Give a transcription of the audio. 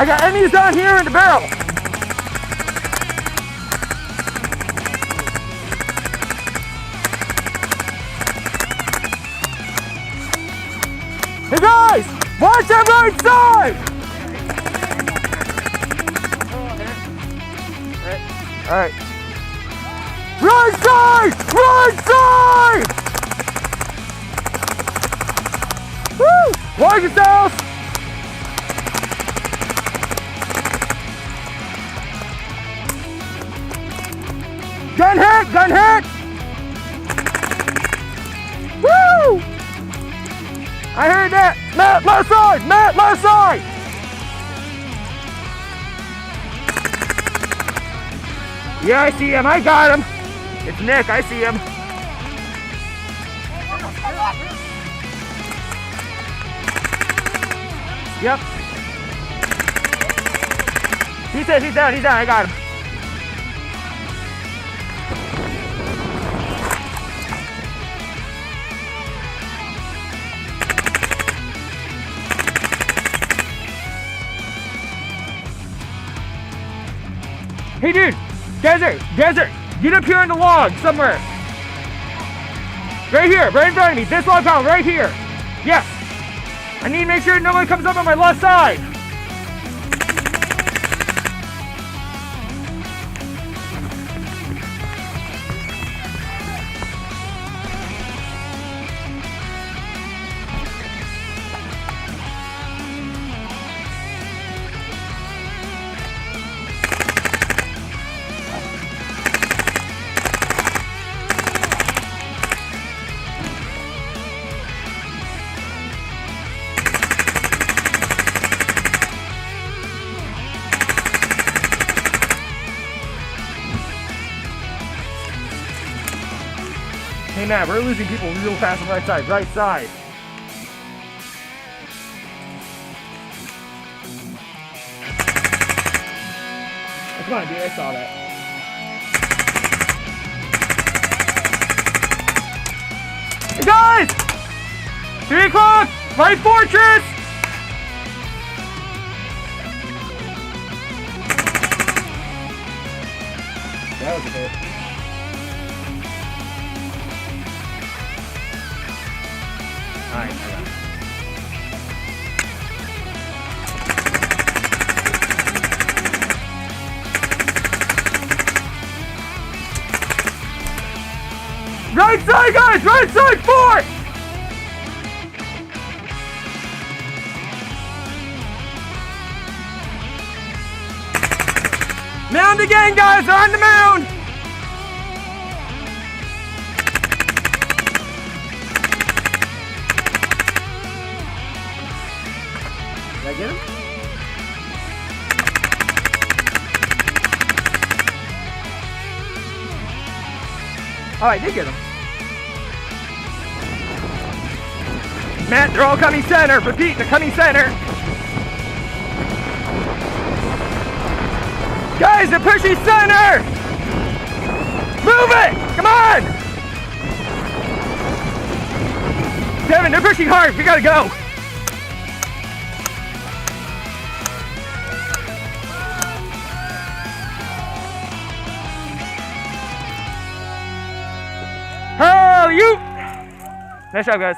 I got enemies down here in the barrel. Hey guys, watch that right side! Alright. Right side! Right side! Woo! Watch yourself! Gun hit! Gun hit! Woo! I heard that! Matt, left side! Matt, left side! Yeah, I see him. I got him. It's Nick. I see him. Yep. He says he's down. He's down. I got him. Hey dude, Desert, get up here on the log somewhere. Right here, right in front of me, this log pile right here. Yes. I need to make sure nobody comes up on my left side. Hey Matt, we're losing people real fast on the right side. Right side. Oh, come on, dude. I saw that. Hey guys! 3 o'clock! Right fortress! That was a hit. Alright, I got it. Right side, guys! Right side, 4! Mound again, guys! They're on the mound! Did I get him? Oh, I did get him. Matt, they're all coming center. Repeat, they're coming center. Guys, they're pushing center! Move it! Come on! Devin, they're pushing hard. We gotta go. Hell, you! Nice job, guys.